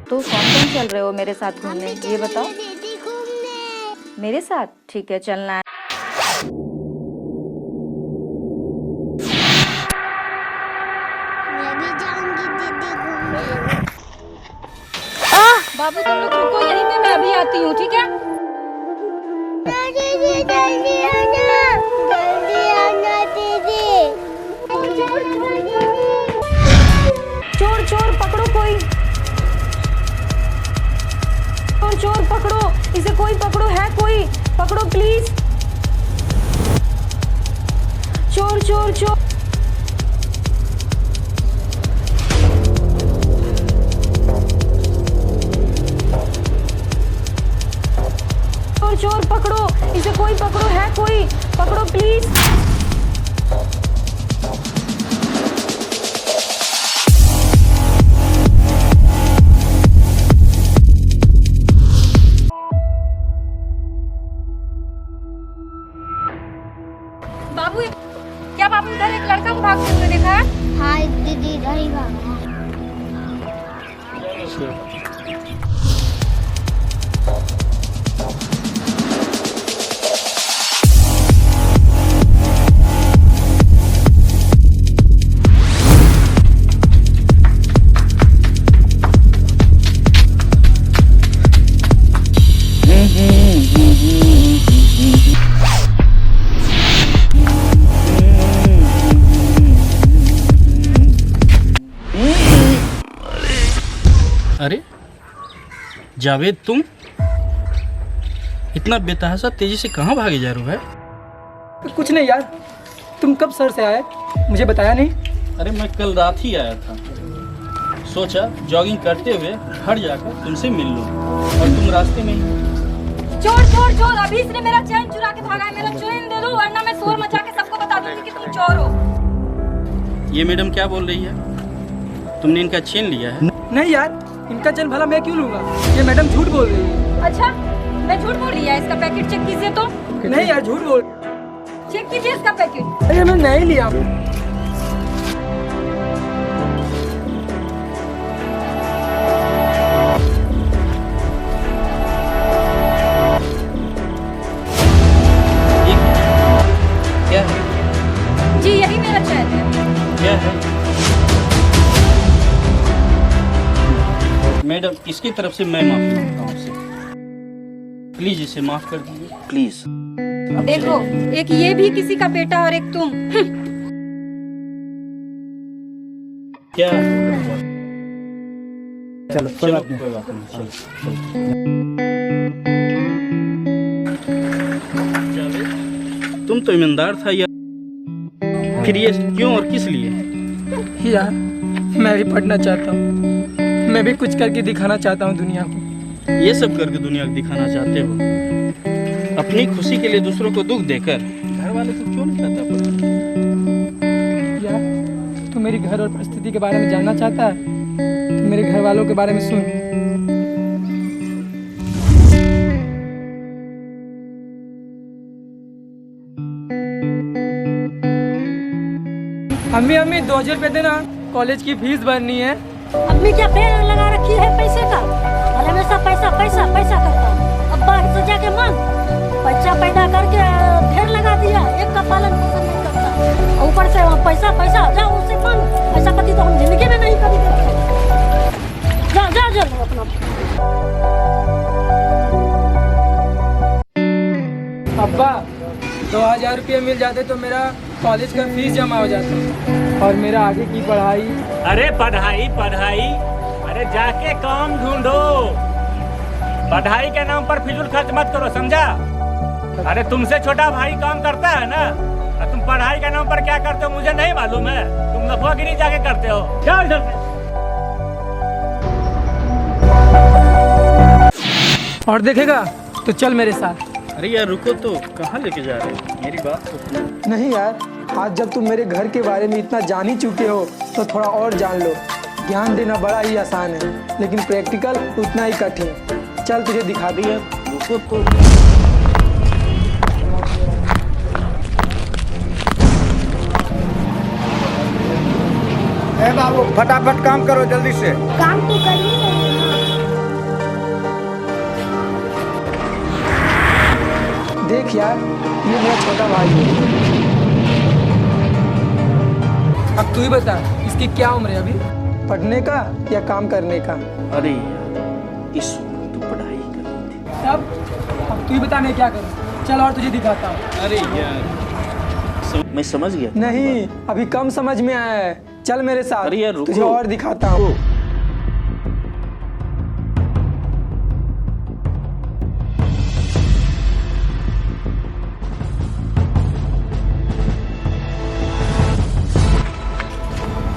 तो कौन कौन चल रहे हो मेरे साथ घूमने, ये बताओ। मेरे साथ ठीक है, चलना है। मैं भी जाऊंगी दीदी घूमने। बाबू तुम लोग रुको यहीं पे, मैं अभी आती हूँ, ठीक है। दीदी जल्दी आना, जल्दी आना दीदी। चोर चोर पकड़ो, कोई चोर चोर पकड़ो, इसे कोई पकड़ो, है कोई, पकड़ो प्लीज। चोर चोर चोर चोर चोर पकड़ो, इसे कोई पकड़ो, है कोई, पकड़ो प्लीज। बाबू क्या बाबू उधर एक लड़का को भागते हुए देखा है? हाँ दीदी रहेगा। अरे जावेद, तुम इतना बेतहाशा तेजी से कहाँ भागे जा रहे हो? है कुछ नहीं यार, तुम कब सर से आए, मुझे बताया नहीं। अरे मैं कल रात ही आया था, सोचा जॉगिंग करते हुए घर जाकर तुमसे मिल लूं, और तुम रास्ते में ही। चोर चोर चोर, अभी इसने मेरा चैन चुरा के भागा है, मेरा चैन दे दो वरना मैं शोर मचा के सबको बता दूंगी कि तुम चोर हो। ये मैडम क्या बोल रही है? तुमने इनका चेन लिया है? नहीं यार, इनका चैन भला मैं क्यों लूंगा, ये मैडम झूठ बोल रही है। अच्छा मैं झूठ बोल रही है, इसका पैकेट चेक कीजिए तो। नहीं यार, झूठ बोल। चेक कीजिए इसका पैकेट। अरे मैं नहीं लिया। क्या है? जी यही मेरा चैन है। क्या है? मैडम, इसकी तरफ से मैं माफी मांगता हूँ आपसे, प्लीज इसे माफ कर दीजिए, प्लीज। देखो, एक ये भी किसी का बेटा और एक तुम। क्या? चलो कोई बात नहीं, चलो। जावेद, तुम तो ईमानदार था यार, फिर ये क्यों और किस लिए? यार मैं भी पढ़ना चाहता हूँ, मैं भी कुछ करके दिखाना चाहता हूँ दुनिया को। ये सब करके दुनिया को दिखाना चाहते हो? अपनी खुशी के लिए दूसरों को दुख देकर घर वाले से क्यों नहीं कहता पड़ा? यार तू मेरी घर और परिस्थिति के बारे में जानना चाहता है तो मेरे घर वालों के बारे में सुन। अम्मी अम्मी 2000 रुपये देना, कॉलेज की फीस भरनी है। अम्मी क्या पेड़ लगा रखी है पैसे का, और हमेशा पैसा पैसा पैसा करता। अब्बा से जाके मांग, पैसा पैदा करके ढेर लगा दिया, एक का पालन पोषण नहीं करता, ऊपर से पैसा पैसा जाओ उससे मांग। ऐसा पति तो हम जिंदगी में नहीं कभी देखे। जाओ जाओ जाओ अपना। अब्बा 2000 रुपये मिल जाते तो मेरा कॉलेज का फीस जमा हो जाता और मेरा आगे की पढ़ाई। अरे पढ़ाई पढ़ाई, अरे जाके काम ढूंढो, पढ़ाई के नाम पर फिजूल खर्च मत करो, समझा? अरे तुमसे छोटा भाई काम करता है ना, और तुम पढ़ाई के नाम पर क्या करते हो मुझे नहीं मालूम है, तुम लफागिरी जाके करते हो। जाओ जल्दी। और देखेगा तो चल मेरे साथ। अरे यार रुको तो, कहाँ लेके जा रहे हो? मेरी बात तो सुनो। नहीं यार, आज जब तुम मेरे घर के बारे में इतना जान ही चुके हो तो थोड़ा और जान लो। ज्ञान देना बड़ा ही आसान है लेकिन प्रैक्टिकल उतना ही कठिन। चल तुझे दिखा दिया। रुको तो। ए बाबू फटाफट काम करो जल्दी से। काम तो कर ही रहे हैं ना। देख यार, ये मेरा छोटा भाई है। अब तू ही बता, इसकी क्या उम्र है अभी? पढ़ने का या काम करने का? अरे यार, इस उम्र तो पढ़ाई कर रही थी। तब अब तू ही बता मैं क्या करूं? चल और तुझे दिखाता हूँ। अरे यार, मैं समझ गया। नहीं, अभी कम समझ में आया है। चल मेरे साथ, अरे यार, रुको। तुझे और दिखाता हूँ।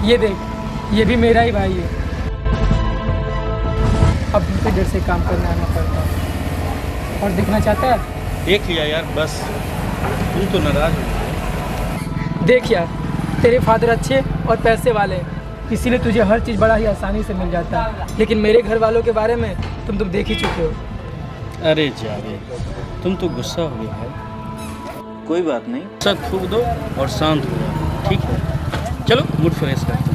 ये देख, ये भी मेरा ही भाई है। अब दूसरे डर से काम करना आना पड़ता है। और देखना चाहता है? देख लिया यार, बस तुम तो नाराज हो। देख यार, तेरे फादर अच्छे और पैसे वाले हैं, इसीलिए तुझे हर चीज़ बड़ा ही आसानी से मिल जाता है। लेकिन मेरे घर वालों के बारे में तुम देख ही चुके हो। अरे जावेद, तुम तो गुस्सा हो गए भाई। कोई बात नहीं, सब थूक दो और शांत हो जाओ, ठीक है? चलो मूड फ्रेश करते हैं।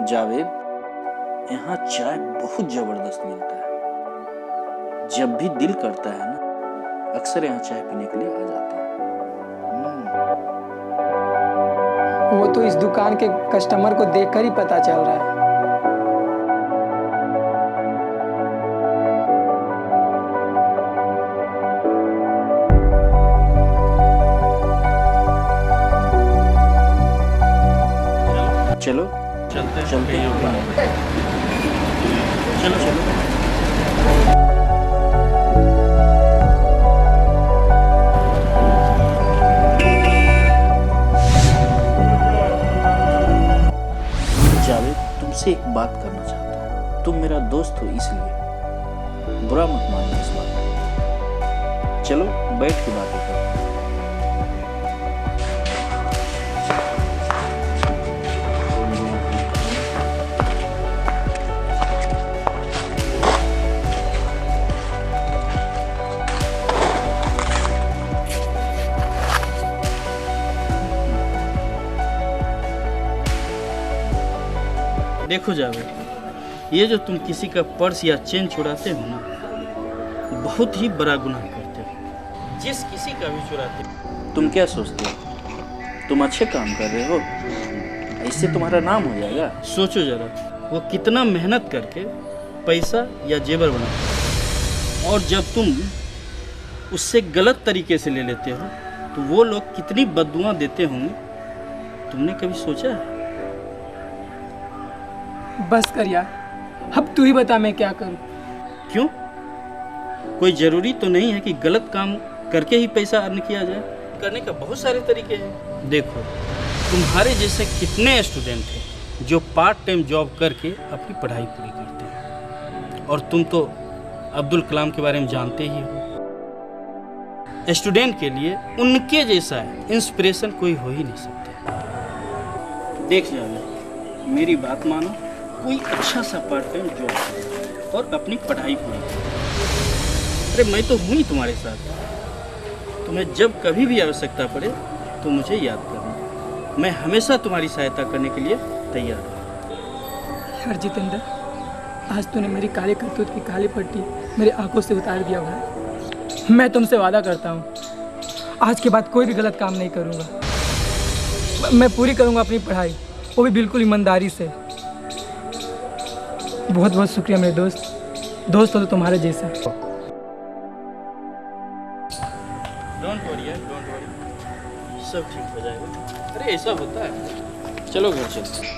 जावेद, यहाँ चाय बहुत जबरदस्त मिलता है। जब भी दिल करता है ना, अक्सर यहाँ चाय पीने के लिए आ जाता हूँ। वो तो इस दुकान के कस्टमर को देखकर ही पता चल रहा है। चलो चलते हैं। चलो चलो। जावेद, तुमसे एक बात करना चाहता हूँ। तुम मेरा दोस्त हो, इसलिए बुरा मत मानो इस बात को। चलो बैठ के बातें करो। देखो जावेद, ये जो तुम किसी का पर्स या चेन चुराते हो ना, बहुत ही बड़ा गुनाह करते हो। जिस किसी का भी चुराते हो, तुम क्या सोचते हो तुम अच्छे काम कर रहे हो, इससे तुम्हारा नाम हो जाएगा? सोचो जरा, वो कितना मेहनत करके पैसा या जेवर बनाते हो, और जब तुम उससे गलत तरीके से ले लेते हो तो वो लोग कितनी बददुआ देते होंगे, तुमने कभी सोचा है? बस कर यार, अब तू ही बता मैं क्या करूं। क्यों? कोई जरूरी तो नहीं है कि गलत काम करके ही पैसा अर्न किया जाए। करने का बहुत सारे तरीके हैं। देखो, तुम्हारे जैसे कितने स्टूडेंट हैं जो पार्ट टाइम जॉब करके अपनी पढ़ाई पूरी करते हैं, और तुम तो अब्दुल कलाम के बारे में जानते ही हो। स्टूडेंट के लिए उनके जैसा इंस्पिरेशन कोई हो ही नहीं सकता। देख जाना, मेरी बात मानो, कोई अच्छा सा पार्ट टाइम जॉब करो और अपनी पढ़ाई पूरी करो। अरे मैं तो हूँ ही तुम्हारे साथ। तुम्हें जब कभी भी आवश्यकता पड़े तो मुझे याद करना। मैं हमेशा तुम्हारी सहायता करने के लिए तैयार हूँ। यार जितेंद्र, आज तूने मेरी काली करतूत की काली पट्टी मेरी आंखों से उतार दिया भाई। मैं तुमसे वादा करता हूँ, आज के बाद कोई भी गलत काम नहीं करूँगा। मैं पूरी करूँगा अपनी पढ़ाई, वो भी बिल्कुल ईमानदारी से। बहुत बहुत शुक्रिया मेरे दोस्त हो तो तुम्हारे जैसा। डोंट वरी यार, डोंट वरी, सब ठीक हो जाएगा। अरे ऐसा होता है। चलो घर चलते हैं।